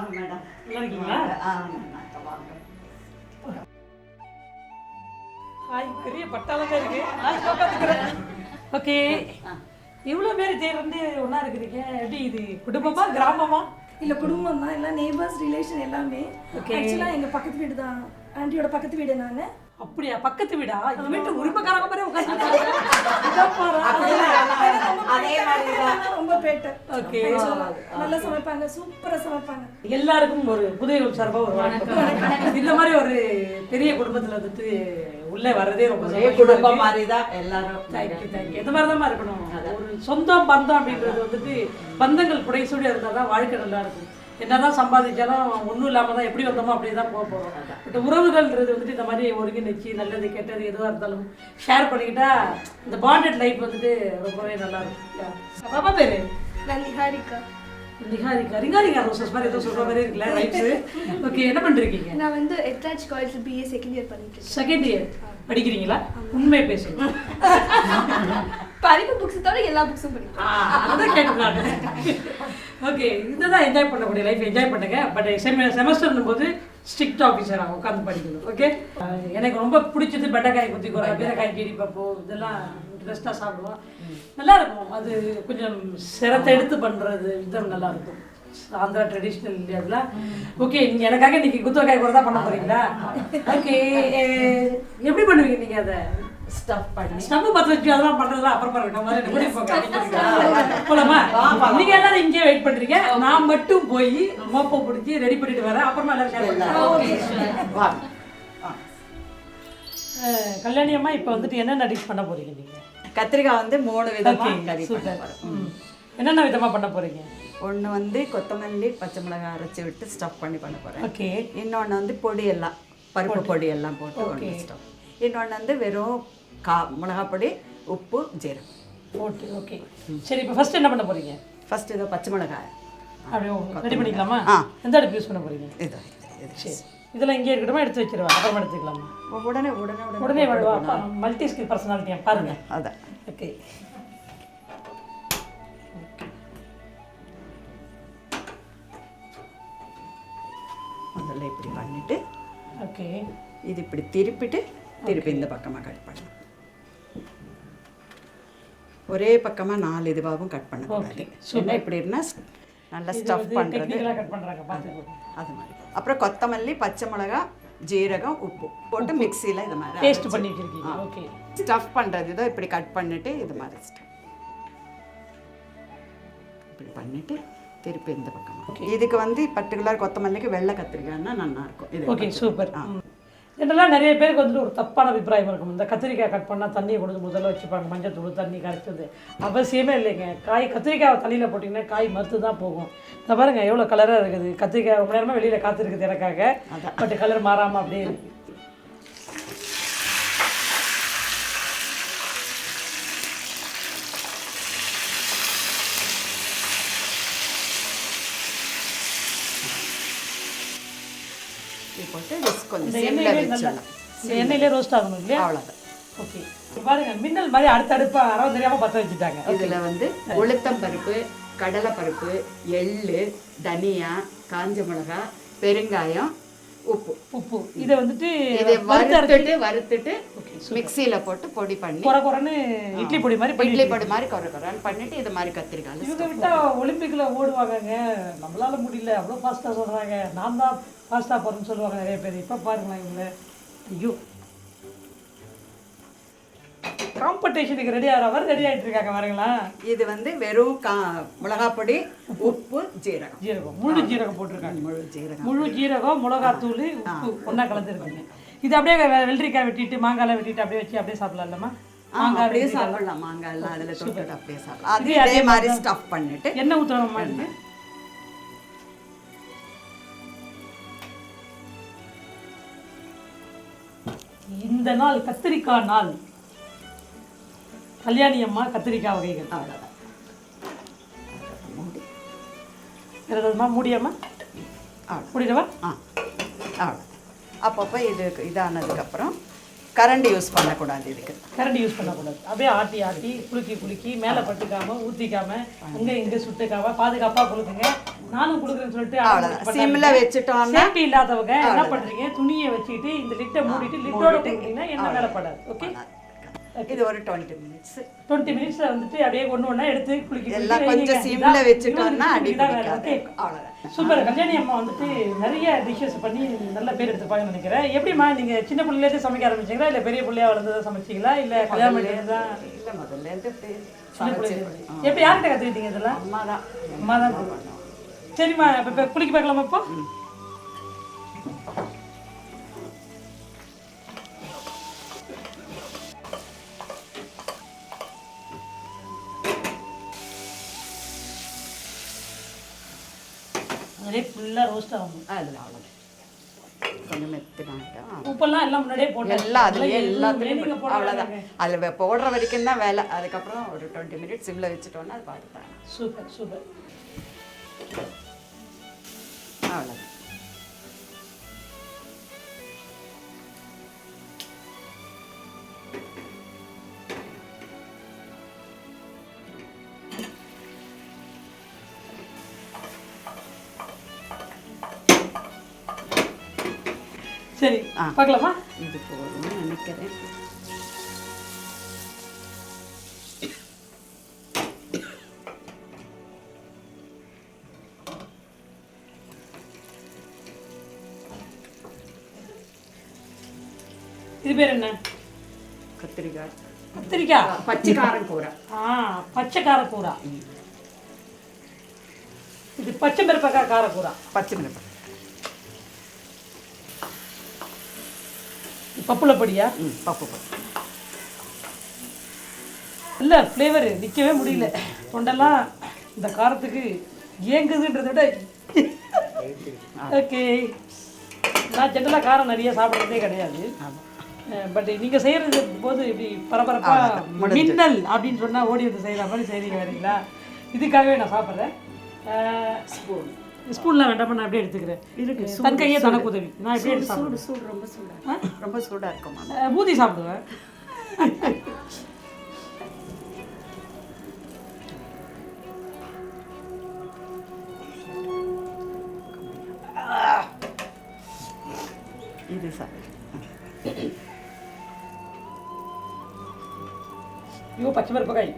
வாங்க மேடம். நல்லா இருக்கீங்களா? வாங்க. ஹாய், பெரிய பட்டாளங்க இருக்கு. ஓகே, இவ்வளோ பேர் தேர்ந்து ஒன்றா இருக்கிறீங்க. எப்படி இது குடும்பமா கிராமமா? இல்லை குடும்பம் தான், எல்லாம் நெய்பர்ஸ் ரிலேஷன் எல்லாமே. ஆக்சுவலாக எங்கள் பக்கத்து வீடு தான், ஆண்டியோட பக்கத்து வீடு. நான் அப்படியா? பக்கத்து வீடா? இந்த வீட்டு உரிமைக்காரங்க மாதிரி உட்காந்து அதே மாதிரி ரொம்ப பேட்டர். ஓகே, நல்லா சமைப்பாங்க, சூப்பராக சமைப்பாங்க. எல்லாருக்கும் ஒரு புதையல் சார்பாக ஒரு வணக்கம். இந்த மாதிரி ஒரு பெரிய குடும்பத்தில் வந்துட்டு உள்ளே வர்றதே ரொம்ப குடும்பம் மாதிரி தான் எல்லாரும். தேங்க்யூ. இந்த மாதிரி தான் இருக்கணும். ஒரு சொந்தம் பந்தம் அப்படின்றது வந்துட்டு பந்தங்கள் புடைசூடி இருந்தால் தான் வாழ்க்கை நல்லா இருக்கும். என்னதான் சம்பாதிச்சாலும் ஒன்றும் இல்லாமல் தான் எப்படி வந்தோமோ அப்படி தான் போக போகிறோம். பட் உறவுகள்ன்றது வந்துட்டு இந்த மாதிரி ஒருங்கிணைச்சி நல்லது கெட்டது எதுவாக இருந்தாலும் ஷேர் பண்ணிக்கிட்டா இந்த பாண்டட் லைஃப் வந்துட்டு ரொம்பவே நல்லா இருக்கும். பாப்பா பேர் நான் நிஹாரிகா. ரிங்காரிகா ரோசஸ் மாதிரி ஏதோ சொல்கிற மாதிரி இருக்குல்ல. ரைட்ஸு. ஓகே, என்ன பண்ணிருக்கீங்க? நான் வந்து எட்ராஜ் காலேஜ் BA செகண்ட் இயர் பண்ணிட்டு. செகண்ட் இயர் படிக்கிறீங்களா? உண்மை பேசணும். படிப்பு புக்ஸ் தவிர எல்லா புக்ஸும் படிக்கிறேன். அதான் கேட்டுருக்காங்க. ஓகே, இதுதான் என்ஜாய் பண்ணக்கூடிய லைஃப். என்ஜாய் பண்ணுங்க. பட் செமஸ்டர்னும் போது ஸ்ட்ரிக்ட் ஆஃபீஸராக உட்காந்து படிக்கணும். ஓகே, எனக்கு ரொம்ப பிடிச்சது பெட்டைக்காய் குத்திக்கோரா, பீரக்காய் கீரி பப்போ, இதெல்லாம் இன்ட்ரெஸ்ட்டாக சாப்பிடுவோம். நல்லா இருக்கும். அது கொஞ்சம் சிரத்தை எடுத்து பண்ணுறது விதம் நல்லா இருக்கும். ஆந்திரா ட்ரெடிஷ்னல் இந்தியாவில். ஓகே, நீங்கள் எனக்காக இன்னைக்கு குத்துவக்காய் கூட தான் பண்ண போகிறீங்களா? ஓகே, எப்படி பண்ணுவீங்க நீங்கள் அதை? ஸ்டஃப் பண்ணி ஸ்டவ்வை பற்ற வச்சு அதெல்லாம் பண்ணுறதுலாம் அப்புறம் போலாமா? நீங்கள் எல்லாரும் இங்கே வெயிட் பண்ணுறீங்க, நான் மட்டும் போய் மோப்பை பிடிச்சி ரெடி பண்ணிட்டு வரேன். அப்புறமா எல்லாரும் ஷேர் பண்ணுறேன். கல்யாணி அம்மா, இப்போ வந்துட்டு என்னென்ன டிஷ் பண்ண போகிறீங்க நீங்கள்? கத்திரிக்காய் வந்து 3 விதமாக கறி பண்ண போகிறோம். என்னென்ன விதமாக பண்ண போகிறீங்க? ஒன்று வந்து கொத்தமல்லி பச்சை மிளகாய் அரைச்சி விட்டு ஸ்டஃப் பண்ணி பண்ண போகிறேன். ஓகே. இன்னொன்று வந்து பொடியெல்லாம் பருப்பு பொடியெல்லாம் போட்டு ஒன்று ஸ்டஃப். இன்னொன்று வந்து வெறும் மிளகாய் பொடி, உப்பு, ஜீரகம் போட்டு. ஓகே, சரி. இப்போ ஃபர்ஸ்ட் என்ன பண்ண போகிறீங்க? ஃபஸ்ட்டு இதோ பச்சை மிளகாய் அப்படியே ரெடி பண்ணிக்கலாமா? எந்த அடுப்பு யூஸ் பண்ண போகிறீங்க? இது சரி, இதெல்லாம் இங்கே இருக்கட்டுமா? எடுத்து வச்சிருவா, அப்புறமா எடுத்துக்கலாமா? உடனே வருவா. மல்டி ஸ்கில் பர்சனாலிட்டியா பாருங்க. அதான். ஓகே, முதல்ல இப்படி பண்ணிட்டு, ஓகே, இது இப்படி திருப்பிட்டு திருப்பி இந்த பக்கமாக கட் பண்ணணும். ஒரே பக்கமாக 4 இதுவாகவும் கட் பண்ணக்கூடாது. என்ன இப்படி இருந்தால் நல்லா ஸ்டஃப் பண்ணுறது கட் பண்ணுறாங்க, பார்த்துக்கோங்க. அது மாதிரி. அப்புறம் கொத்தமல்லி பச்சை மிளகாய் ஜீரகம் உப்பு போட்டு மிக்சியில் இது மாதிரி பேஸ்ட் பண்ணி வச்சிருக்கீங்க. ஓகே, ஸ்டஃப் பண்ணுறது இதோ இப்படி கட் பண்ணிவிட்டு இது மாதிரி இப்படி பண்ணிவிட்டு திருப்பி இந்த பக்கம். இதுக்கு வந்து பர்டிகுலர் கொத்தமல்லிக்கு வெள்ளை கத்திரிக்காய்னா நல்லாயிருக்கும். இது ஓகே, சூப்பர். இதெல்லாம் நிறைய பேருக்கு வந்துட்டு ஒரு தப்பான அபிப்பிராயம் இருக்கும். இந்த கத்திரிக்காய் கட் பண்ணால் தண்ணியை கொண்டு முதல்ல வச்சுப்பாங்க, மஞ்சள் தூள் தண்ணி கரைச்சது. அவசியமே இல்லைங்க. கத்திரிக்காயை தண்ணியில் போட்டிங்கன்னா காய் மறுத்து தான் போகும். இந்த பாருங்க எவ்வளோ கலராக இருக்குது. கத்திரிக்காய் ரொம்ப நேரமாக வெளியில் காத்திருக்குது எனக்காக. பட் கலர் மாறாமல் அப்படியே இருக்குது. போட்டு கொஞ்சம் எண்ணெயிலே ரோஸ்ட் ஆகணும் இல்லையா? அவ்வளோதான். ஓகே, பாருங்க மின்னல் மாதிரி அடுத்தடுப்பா அறவு தெரியாமல் பற்ற வச்சுட்டாங்க. இதில் வந்து உளுத்தம் பருப்பு, கடலை பருப்பு, எள்ளு, தனியா, காஞ்ச மிளகாய், பெருங்காயம், உப்பு இதை வந்துட்டு இதை வறுத்துட்டு மிக்சியில் போட்டு பொடி பண்ணி குறைன்னு இட்லி பொடி மாதிரி குறைன்னு பண்ணிட்டு இது மாதிரி கத்திரிக்காய். இவங்க விட்டா ஒலிம்பிக்ல ஓடுவாங்கங்க, நம்மளால முடியல, அவ்வளோ ஃபாஸ்ட்டாக சொல்கிறாங்க. நான் தான் ஃபாஸ்ட்டாக போகிறேன்னு சொல்லுவாங்க நிறைய பேர். இப்போ பாருங்களேன் இவங்க, ஐயோ காம்படிஷனுக்கு ரெடி ஆகிட்டு இருக்காங்க பாருங்களா. இது வந்து வெறும் மிளகாய் பொடி, உப்பு, ஜீரகம், முழு ஜீரகம் போட்டிருக்காங்க. முழு ஜீரகம், மிளகாத்தூள், உப்பு ஒன்றா கலந்துருக்குங்க. இது அப்படியே வெள்ளரிக்காய் வெட்டிட்டு மாங்காய் வெட்டிட்டு அப்படியே வச்சு அப்படியே சாப்பிடலாம் இல்லைம்மா? மாங்காய் அப்படியே சாப்பிடலாம். மாங்காய் எல்லாம் அதில் தொட்டுட்டு அப்படியே சாப்பிடலாம். அதே மாதிரி ஸ்டஃப் பண்ணிட்டு எண்ணெய் ஊற்றணுமா? இந்த நாள் கத்திரிக்காய் நாள். கல்யாணி அம்மா கத்திரிக்காய் வகைகள். அவ்வளோதான். மூடி மூடியம்மா மூடிடவா? அவ்வளோ. அப்பப்போ இது இதானதுக்கப்புறம் கரண்டி யூஸ் பண்ணக்கூடாது. இதுக்கு கரண்டி யூஸ் பண்ணக்கூடாது. அப்படியே ஆட்டி குலுக்கி மேலே பட்டுக்காமல் ஊற்றிக்காமல் அங்கே இங்கே சுட்டுக்காமல் பாதுகாப்பாக குலுக்குங்க. நானும் கொடுக்குறேன்னு சொல்லிட்டு அவ்வளோதான் சிம்மில் வச்சுட்டோம்னா சேஃப்டி இல்லாதவங்க என்ன பண்ணுறீங்க, துணியை வச்சுக்கிட்டு இந்த லிட்டை மூடிட்டு லிட்டோட போட்டிங்கன்னா என்ன வேலை படாது. ஓகே, இது ஒரு 20 மினிட்ஸ் 20 மினிட்ஸ்ல வந்துட்டு அப்படியே ஒண்ணா எடுத்து குளிக்க எல்லாம் கொஞ்சம் சிம்ல வச்சுட்டோம்னா அடி பிடிக்காது. அவ்வளவுதான். சூப்பர். கல்யாணி அம்மா வந்துட்டு நிறைய டிஷ்ஷஸ் பண்ணி நல்ல பேர் எடுத்துப்பாங்கன்னு நினைக்கிறேன். எப்படிமா நீங்க சின்ன பிள்ளையிலேருந்து சமைக்க ஆரம்பிச்சீங்களா இல்ல பெரிய பிள்ளையா வளர்ந்ததா சமைச்சீங்களா இல்ல கல்யாணம் பண்ணிதான்? இல்ல முதல்ல இருந்து எப்படி யார்கிட்ட கத்துக்கிட்டீங்க இதெல்லாம்? அம்மா தான். சரிம்மா, இப்ப குளிக்க பார்க்கலாமா? இப்போ அதிலே ஃபுல்லாக ரோஸ்ட் ஆகும். அதில் அவ்வளோ கொஞ்சம் மெத்துனாட்டா உப்பெல்லாம் எல்லாம் முன்னாடியே போட்டு எல்லாம் அதுலேயே எல்லாத்துலேயும் அவ்வளோதான். அதில் போடுற வரைக்கும் தான் வேலை. அதுக்கப்புறம் ஒரு 20 மினிட்ஸ் சிம்மில் வச்சுட்டோன்னா அது பார்த்துட்டாங்க. Super super. அவ்வளோதான். சரி, பார்க்கலாமா? இது போதும்னு நினைக்கிறேன். இது பேர் என்ன? கத்திரிக்காய். கத்திரிக்காய் பச்சைக்காரன் கூரை. பச்சைக்கார கூரை. இது பச்சை மிரப்பக்காய் காரக்கூரை. பச்சை மிரப்பக்காய். பப்புல பொடியா? பப்பு பொடி. இல்லை, ஃப்ளேவர் நிற்கவே முடியல. தொண்டெல்லாம் இந்த காரத்துக்கு ஏங்குதுன்றதை விட. ஓகே, நான் ஜென்ரலாக காரம் நிறைய சாப்பிட்றதே கிடையாது. பட் நீங்கள் செய்கிறது போது இப்படி பரபரப்பாக மின்னல் அப்படின்னு சொன்னால் ஓடி வந்து செய்கிற மாதிரி செய்கிறீங்க வரீங்களா? இதுக்காகவே நான் சாப்பிட்றேன். ஸ்பூன்லாம் வேண்டாமா, நான் அப்படியே எடுத்துக்கிறேன். இருக்கு தன் கையே தனக்கு உதவி. நான் எப்படி எடுத்து சாப்பிடுவேன்? சூடு ரொம்ப சூடாக ரொம்ப சூடாக இருக்குமா? ஊதி சாப்பிடுவேன். இது சார் ஐயோ, பச்சை மிரப்பக்காய்.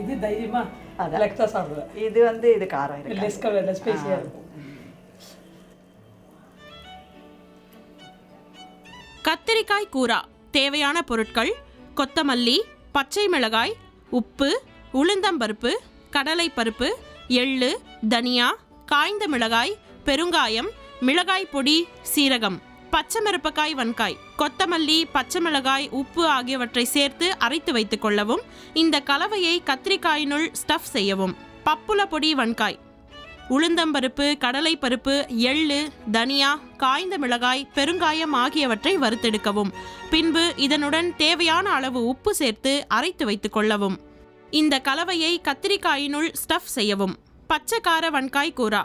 இது தைரியமா லெக்ஸா சாப்பிடுவேன். இது இது காரம் இருக்கு, லெஸ் ஸ்பைசியா இருக்கும். கத்திரிக்காய் கூரா தேவையான பொருட்கள்: கொத்தமல்லி, பச்சை மிளகாய், உப்பு, உளுந்தம்பருப்பு, கடலைப்பருப்பு, எள்ளு, தனியா, காய்ந்த மிளகாய், பெருங்காயம், மிளகாய் பொடி, சீரகம், பச்சை மிரப்பக்காய் வன்காய், கொத்தமல்லி, பச்சை மிளகாய், உப்பு ஆகியவற்றை சேர்த்து அரைத்து வைத்துக் கொள்ளவும். இந்த கலவையை கத்திரிக்காயினுள் ஸ்டஃப் செய்யவும். பப்புல பொடி வன்காய், உளுந்தம்பருப்பு, கடலைப்பருப்பு, எள்ளு, தனியா, காய்ந்த மிளகாய், பெருங்காயம் ஆகியவற்றை வறுத்தெடுக்கவும். பின்பு இதனுடன் தேவையான அளவு உப்பு சேர்த்து அரைத்து வைத்துக் கொள்ளவும். இந்த கலவையை கத்திரிக்காயினுள் ஸ்டஃப் செய்யவும். பச்சைக்கார வன்காய் கூரா,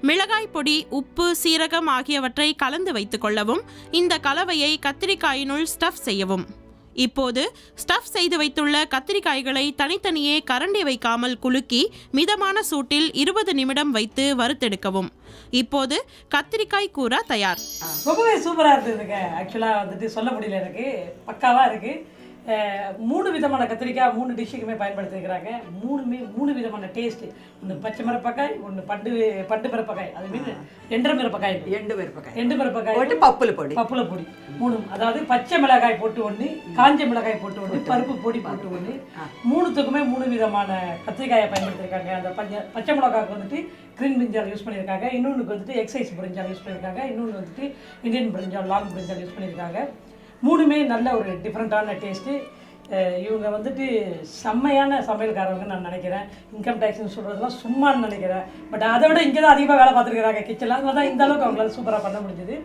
மிளகாய் பொடி, உப்பு, சீரகம் ஆகியவற்றை கலந்து வைத்துக் கொள்ளவும். இந்த கலவையை கத்திரிக்காயினுள் ஸ்டஃப் செய்யவும். இப்போது ஸ்டஃப் செய்து வைத்துள்ள கத்திரிக்காய்களை தனித்தனியே கரண்டி வைக்காமல் குலுக்கி மிதமான சூட்டில் 20 நிமிடம் வைத்து வறுத்தெடுக்கவும். இப்போது கத்திரிக்காய் கூரா தயார். ரொம்பவே சூப்பராக இருந்ததுங்க. ஆக்சுவலாக சொல்ல முடியல, எனக்கு பக்காவாக இருக்குது. 3 விதமான கத்திரிக்காய் 3 டிஷ்ஷுக்குமே பயன்படுத்திருக்கிறாங்க. 3 விதமான டேஸ்ட்டு. ஒன்று பச்சை மிரப்பக்காய், ஒன்று பண்டு மிரப்பக்காய், அது மீன் எண்டு மிரப்பக்காய் போட்டு பப்புல பொடி 3. அதாவது பச்சை மிளகாய் போட்டு 1, காஞ்ச மிளகாய் போட்டு 1, பருப்பு பொடி போட்டு 1. 3த்துக்குமே 3 விதமான கத்திரிக்காயை பயன்படுத்தியிருக்காங்க. அந்த பச்சை மிளகாய்க்கு கிரீன் பிரிஞ்சால் யூஸ் பண்ணியிருக்காங்க. இன்னொன்றுக்கு எக்ஸைஸ் பிரிஞ்சால் யூஸ் பண்ணியிருக்காங்க. இன்னொன்று இந்தியன் பிரிஞ்சால், லாங் பிரிஞ்சால் யூஸ் பண்ணியிருக்காங்க. 3மே நல்ல ஒரு டிஃப்ரெண்ட்டான டேஸ்ட்டு. இவங்க செம்மையான சமையல்காரவங்க நான் நினைக்கிறேன். இன்கம் டேக்ஸ்னு சொல்கிறதுலாம் சும்மான்னு நினைக்கிறேன். பட் அதை விட இங்கே தான் அதிகமாக வேலை பார்த்துருக்குறாங்க கிச்சனில். அதனால தான் இந்த அளவுக்கு அவங்களால சூப்பராக பண்ண முடிஞ்சுது.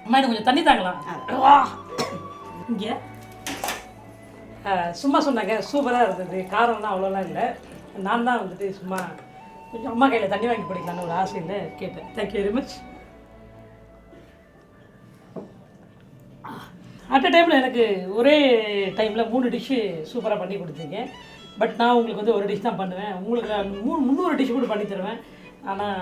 அம்மா, எனக்கு கொஞ்சம் தண்ணி தாங்கலாம். இங்கே சும்மா சொன்னாங்க, சூப்பராக இருந்தது. காரம்லாம் அவ்வளோலாம் இல்லை. நான் தான் சும்மா கொஞ்சம் அம்மா கையில் தண்ணி வாங்கி பிடிக்கலான்னு ஒரு ஆசையில் கேட்டேன். Thank you very much. At a டைமில் எனக்கு ஒரே டைமில் 3 டிஷ்ஷு சூப்பராக பண்ணி கொடுத்துருக்கேன். பட் நான் உங்களுக்கு வந்து ஒரு டிஷ் தான் பண்ணுவேன். உங்களுக்கு நான் 300 டிஷ் கூட பண்ணி தருவேன். ஆனால்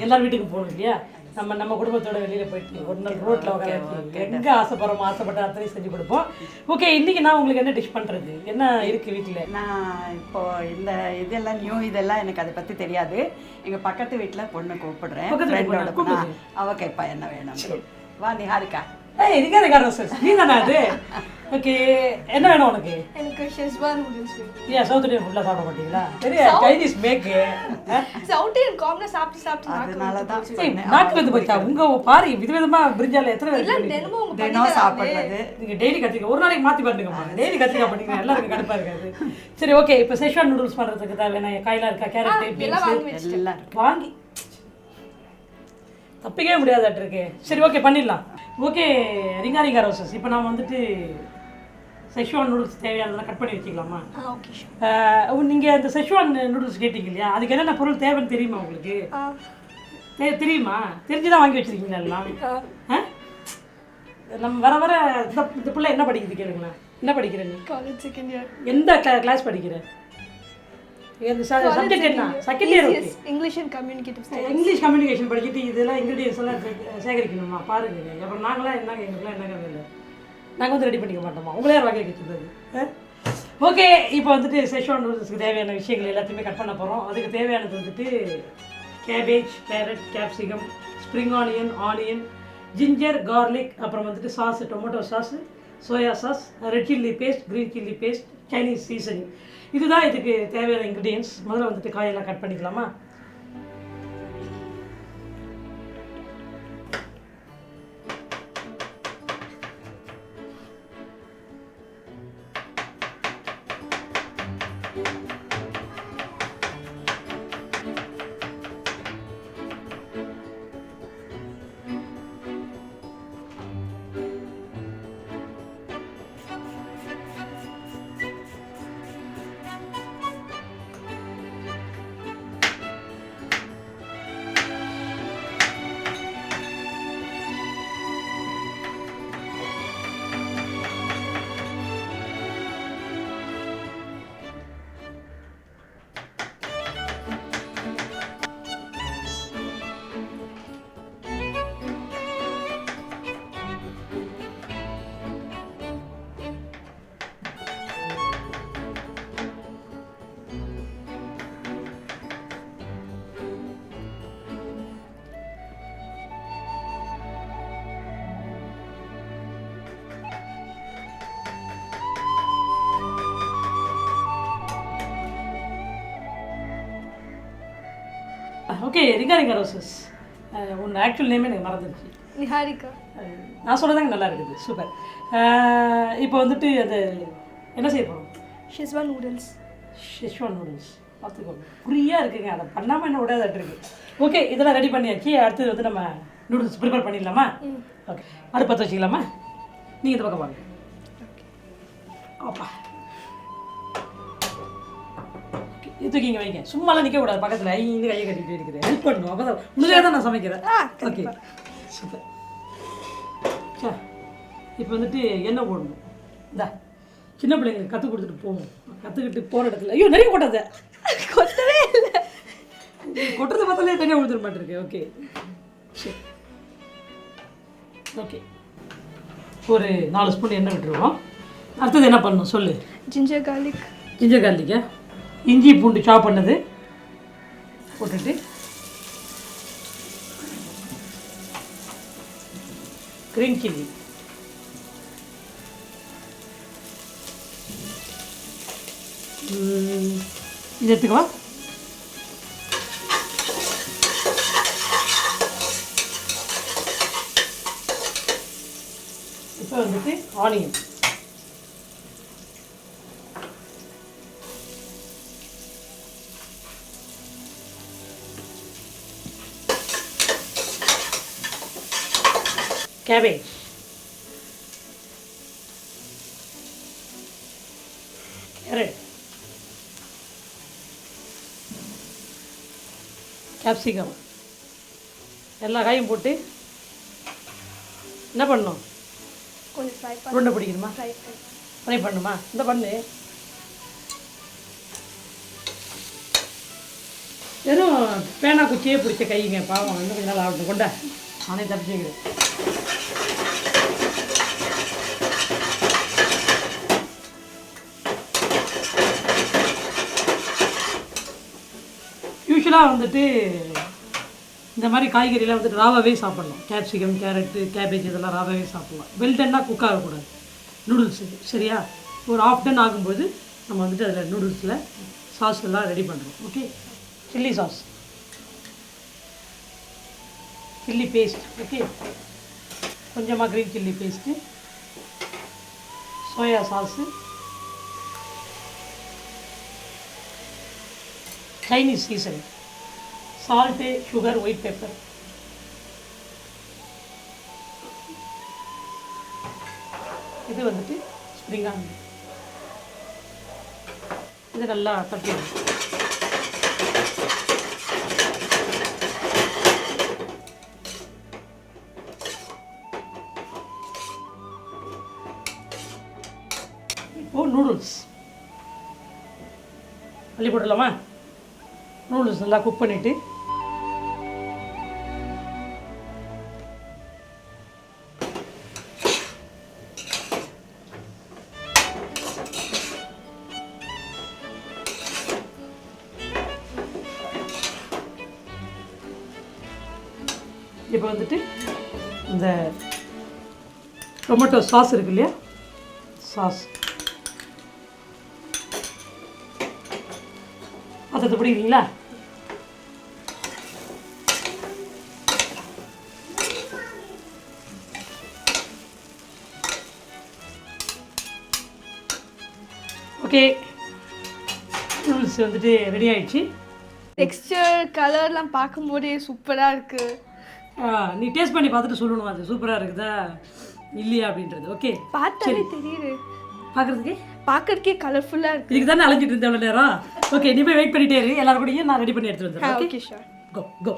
எல்லார் வீட்டுக்கும் போகணும் இல்லையா? நம்ம குடும்பத்தோட வெளியில் போயிட்டு ஒரு நாள் ரோட்டில் உட்காந்து எங்கே ஆசைப்படுறோமோ ஆசைப்பட்ட அத்தனையும் செஞ்சு கொடுப்போம். ஓகே, இன்றைக்கி நான் உங்களுக்கு என்ன டிஷ் பண்ணுறது, என்ன இருக்குது வீட்டில்? நான் இப்போது இந்த இதெல்லாம் இதெல்லாம் எனக்கு அதை பற்றி தெரியாது. எங்கள் பக்கத்து வீட்டில் பொண்ணு கூப்பிடுறேன், ஃப்ரெண்டோட. அவள் கேட்பா என்ன வேணும். வா நிஹாரிகா. நிஹாரிகா ரோசஸ், நீ தானே அது? ஓகே, என்ன வேணும் உனக்கு? எனக்கு ஷெஸ்வான் நூடுல்ஸ் வேணும். ஏன் சவுத் இந்தியன் ஃபுல்லாக சாப்பிட மாட்டீங்களா? சரியா, சைனீஸ் மேக்கு. சவுத் இந்தியன் காம்னா சாப்பிட்டு அதனால தான் நாக்கு வந்து போச்சா? உங்கள் பாரு விதவிதமாக பிரிஞ்சால எத்தனை பேர் தினமும் சாப்பிட்றது. நீங்கள் டெய்லி கத்திரிக்காய் ஒரு நாளைக்கு மாற்றி பண்ணுங்கம்மா. டெய்லி கத்திரிக்காய் பண்ணிங்க, எல்லாருக்கும் கடுப்பாக இருக்காது. சரி, ஓகே. இப்போ செஷ்வான் நூடுல்ஸ் பண்ணுறதுக்கு தேவையான காயெல்லாம் இருக்கா? கேரட், பீன்ஸ் எல்லாம் வாங்கி தப்பிக்கவே முடியாதாட்டு இருக்கு. சரி, ஓகே, பண்ணிடலாம். ஓகே ரிங்கா ரோசஸ், இப்போ நான் வந்துட்டு செஷ்வான் நூடுல்ஸ் தேவையானதெல்லாம் கட் பண்ணி வச்சுக்கலாமா? நீங்கள் அந்த செஷ்வான் நூடுல்ஸ் கேட்டிங்க இல்லையா, அதுக்கு என்னென்ன பொருள் தேவைன்னு தெரியுமா உங்களுக்கு? தெரியுமா? தெரிஞ்சு தான் வாங்கி வச்சுருக்கீங்களா எல்லாம்? நம்ம வர வர இந்த பிள்ளை என்ன படிக்குது கேளுங்களேன். என்ன படிக்கிறேன் நீ? College second year. எந்த கிளாஸ் படிக்கிறேன்? சப்ஜெக்ட் என்ன? Second year. Okay, English and communicative style. English communication படிச்சுட்டு இதெல்லாம் இன்க்ரீடியன்ஸ் எல்லாம் சேகரிக்கணுமா? பாருங்க, அப்புறம் நாங்களாம் என்னங்க எங்களுக்குலாம் என்னங்க இல்லை, நாங்கள் வந்து ரெடி பண்ணிக்க மாட்டோமா? உங்களே யார் வகை வச்சுருந்தது? ஓகே, இப்போ வந்துட்டு செஷ்வான் நூடுல்ஸ்க்கு தேவையான விஷயங்கள் எல்லாத்தையுமே கட் பண்ண போகிறோம். அதுக்கு தேவையானது வந்துட்டு cabbage, carrot, capsicum, spring onion, ginger, garlic, அப்புறம் வந்துட்டு sauce, tomato sauce, soya sauce, red chilli paste, green chilli paste, Chinese seasoning. இதுதான் இதுக்கு தேவையான இன்க்ரீடியன்ஸ். முதல்ல வந்துட்டு காயெல்லாம் கட் பண்ணிக்கலாமா? ஓகே, ரிங்கா ரோசஸ், உன் ஆக்சுவல் நேமே எனக்கு மறந்துடுச்சு. நிஹாரிகா. நான் சொல்கிறதாங்க நல்லா இருக்குது. சூப்பர். இப்போ வந்துட்டு அது என்ன செய்ய போகிறோம்? Schezwan noodles. ஷெஷ்வான் நூடுல்ஸ் பார்த்துக்கோங்க, ஃப்ரீயாக இருக்குங்க. அதை பண்ணாமல் என்ன விடாதாட்டு இருக்குது. ஓகே, இதெல்லாம் ரெடி பண்ணியாச்சு. அடுத்தது வந்து நம்ம நூடுல்ஸ் ப்ரிப்பேர் பண்ணிடலாமா? ஓகே, அடுப்பு பற்ற வச்சுக்கலாமா? நீங்கள் இந்த பக்கம் வாங்க. அப்பா, இதுக்கு இங்கே வைங்க. சும்மாலாம் நிற்க கூடாது பக்கத்தில். இந்த கையை கட்டிக்கிட்டு இருக்குது. ஹெல்ப் பண்ணணும். அப்போ தான் முன்னாடியே தான் நான் சமைக்கிறேன். Okay, super. சார், இப்போ வந்துட்டு எண்ணெய் போடணும். இந்தா சின்ன பிள்ளைங்களுக்கு கற்றுக் கொடுத்துட்டு போவோம். கற்றுக்கிட்டு போகிற இடத்துல ஐயோ நிறைய கொட்டாத. கொட்டவே இல்லை. கொட்டுறதை பார்த்தாலே தனியாக கொடுத்துட மாட்டிருக்கு. ஓகே, சரி, ஓகே. ஒரு 4 ஸ்பூன் எண்ணெய் விட்டுருவோம். அடுத்தது என்ன பண்ணணும் சொல்லு? ஜிஞ்சர் கார்லிக்கா? இஞ்சி பூண்டு சாப் பண்ணது போட்டுட்டு க்ரீன் சில்லி, இது எடுத்துக்கவா? இப்போ வந்துட்டு ஆனியன், cabbage, carrot, capsicum, எல்லா காயும் போட்டு என்ன பண்ணணும்? கொஞ்சம் ஃப்ரை உருண்டை பிடிக்கணுமா? ஃப்ரை ஃப்ரை பண்ணுமா? இந்த பண்ணு. வெறும் பேனா குச்சியே பிடிச்ச கைங்க பாவம், இன்னும் கொஞ்சம் நாள் ஆகட்டும். கொண்ட நானே தப்பிச்சுக்கிறேன். யூஸ்வலாக வந்துட்டு இந்த மாதிரி காய்கறிலாம் வந்துட்டு ராவாகவே சாப்பிட்லாம். கேப்சிகம், கேரட்டு, கேபேஜ் இதெல்லாம் ராவாகவே சாப்பிட்லாம். வெல்டன்னா குக் ஆகக்கூடாது நூடுல்ஸுக்கு. சரியா? ஒரு ½ டன் ஆகும்போது நம்ம வந்துட்டு அதில் நூடுல்ஸில் சாஸ் எல்லாம் ரெடி பண்ணுறோம். Okay, chilli sauce, chilli paste, okay, கொஞ்சமாக green chilli paste, soya sauce, Chinese seasoning, salt, sugar, white pepper, இது வந்துட்டு ஸ்ப்ரிங் ஆனியன். இது நல்லா தட்டிடும். இப்போது நூடுல்ஸ் அள்ளி போடலாமா? நூடுல்ஸ் நல்லா குக் பண்ணிவிட்டு இப்போ வந்துட்டு இந்த டொமேட்டோ சாஸ் இருக்கு இல்லையா, சாஸ் அதை பிடிக்கிறீங்களா? ஓகே, நூடுல்ஸ் வந்துட்டு ரெடி ஆயிடுச்சு. டெக்ஸ்டர் கலர்லாம் பார்க்கும்போதே சூப்பராக இருக்குது. நீ டேஸ்ட் பண்ணி பார்த்துட்டு சொல்லணும் அது சூப்பராக இருக்குதா இல்லையா அப்படின்றது. ஓகே, பார்த்தாலே தெரியுது, பார்க்கறதுக்கே கலர்ஃபுல்லாக இருக்குது. இதுக்கு தானே அலைஞ்சிட்டு இருந்தேன் எவ்வளோ நேரம். ஓகே, நீ போய் வெயிட் பண்ணிட்டே இரு, எல்லாரும் கூடயும் நான் ரெடி பண்ணி எடுத்துகிட்டு வந்துடுறேன். Okay sure. Go go.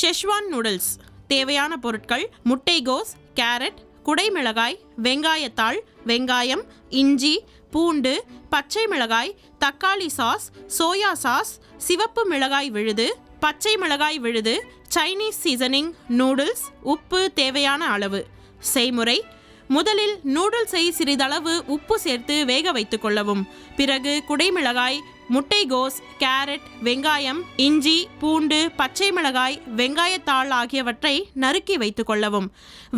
Schezwan noodles தேவையான பொருட்கள்: முட்டைகோஸ், கேரட், குடைமிளகாய், வெங்காயத்தாள், வெங்காயம், இஞ்சி, பூண்டு, பச்சை மிளகாய், தக்காளி சாஸ், சோயா சாஸ், சிவப்பு மிளகாய் விழுது, பச்சை மிளகாய் விழுது, சைனீஸ் சீசனிங், நூடுல்ஸ், உப்பு தேவையான அளவு. செய்முறை: முதலில் நூடுல்ஸை சிறிதளவு உப்பு சேர்த்து வேக வைத்துக் கொள்ளவும். பிறகு குடைமிளகாய், முட்டைகோஸ், கேரட், வெங்காயம், இஞ்சி, பூண்டு, பச்சை மிளகாய், வெங்காயத்தாள் ஆகியவற்றை நறுக்கி வைத்துக் கொள்ளவும்.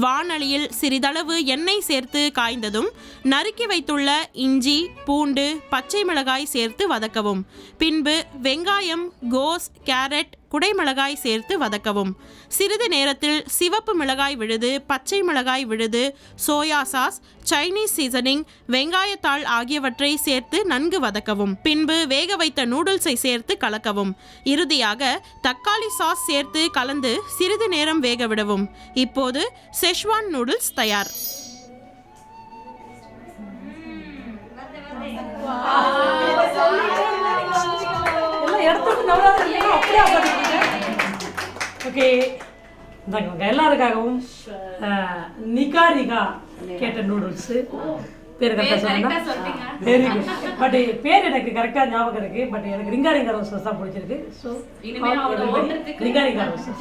வாணலியில் சிறிதளவு எண்ணெய் சேர்த்து காய்ந்ததும் நறுக்கி வைத்துள்ள இஞ்சி, பூண்டு, பச்சை மிளகாய் சேர்த்து வதக்கவும். பின்பு வெங்காயம், கோஸ், கேரட், குடைமிளகாய் சேர்த்து வதக்கவும். சிறிது நேரத்தில் சிவப்பு மிளகாய் விழுது, பச்சை மிளகாய் விழுது, சோயா சாஸ், சைனீஸ் சீசனிங், வெங்காயத்தாள் ஆகியவற்றை சேர்த்து நன்கு வதக்கவும். பின்பு வேக வைத்த நூடுல்ஸை சேர்த்து கலக்கவும். இறுதியாக தக்காளி சாஸ் சேர்த்து கலந்து சிறிது நேரம் வேக விடவும். இப்போது செஷ்வான் நூடுல்ஸ் தயார். ஓகே, எல்லாருக்காகவும் நிகா நிகா கேட்ட நூடுல்ஸு பேர் கரெக்டாக சொன்னா வெரி குட். பட் பேர் எனக்கு கரெக்டாக ஞாபகம் இருக்குது. பட் எனக்கு ரிங்கா ரிங்கா ரோசஸ் தான் பிடிச்சிருக்கு. So Ringa Ringa Roses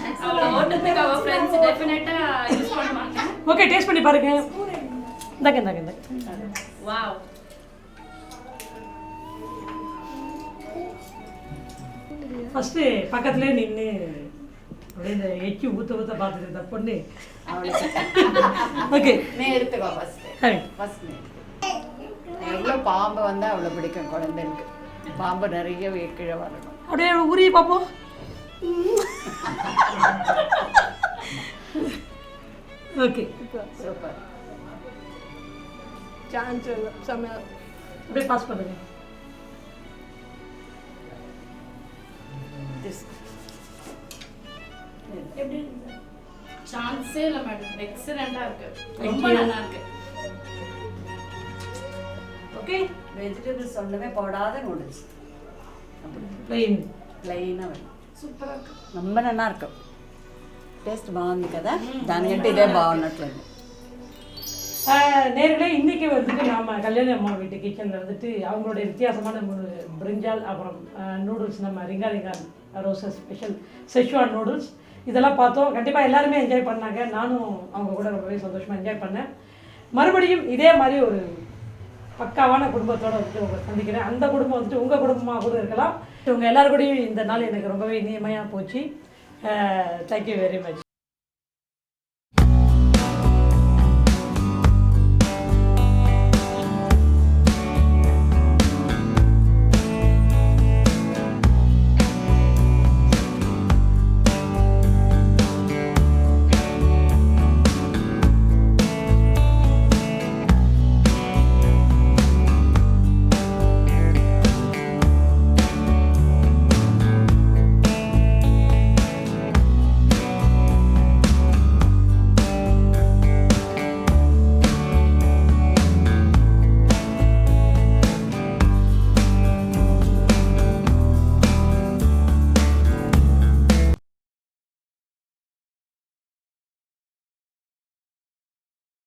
okay, taste பண்ணி பாருங்க. இந்தாங்க. வாவ், ஃபஸ்ட்டு பக்கத்துலேயே நின்று அப்படியே இந்த எச்சி ஊற்ற பார்த்துட்டு இந்த பொண்ணு. ஓகே, நீ எடுத்துக்கோ ஃபர்ஸ்ட் எவ்வளோ பாம்பு வந்தால் அவ்வளோ பிடிக்கும் குழந்தைங்களுக்கு. பாம்பு நிறைய கீழே வரணும். அப்படியே உரிய பார்ப்போம். Okay, super. சான்ஸ் செம்மையா அப்படியே பாஸ் பண்ணுங்க. எப்படி சான்ஸே இல்லை மேடம், எக்ஸலண்டா இருக்கு, ரொம்ப நல்லா இருக்கு. ஓகே, வெஜிடபிள்ஸ் ஒன்றுமே போடாத நூடுல்ஸ், ప్లెయిన్ అవి సూపర్ అక్క, ரொம்ப நல்லா இருக்கும். టేస్ట్ బాగుంది కదా, దానికంటే ఇదే బాగున్నట్లుంది. நேர்களே, இன்றைக்கி வந்துட்டு நம்ம கல்யாணி அம்மா வீட்டு கிச்சனில் வந்துட்டு அவங்களுடைய வித்தியாசமான பிரிஞ்சால், அப்புறம் நூடுல்ஸ், நம்ம Ringa Ringa Roses special schezwan noodles இதெல்லாம் பார்த்தோம். கண்டிப்பாக எல்லாருமே என்ஜாய் பண்ணாங்க. நானும் அவங்க கூட ரொம்பவே சந்தோஷமாக என்ஜாய் பண்ணேன். மறுபடியும் இதே மாதிரி ஒரு பக்காவான குடும்பத்தோடு வந்துட்டு உங்களை சந்திக்கிறேன். அந்த குடும்பம் வந்துட்டு உங்கள் குடும்பமாக கூட இருக்கலாம். உங்கள் எல்லாருக்கூடையும் இந்த நாள் எனக்கு ரொம்பவே இனிமையாக போச்சு. Thank you very much.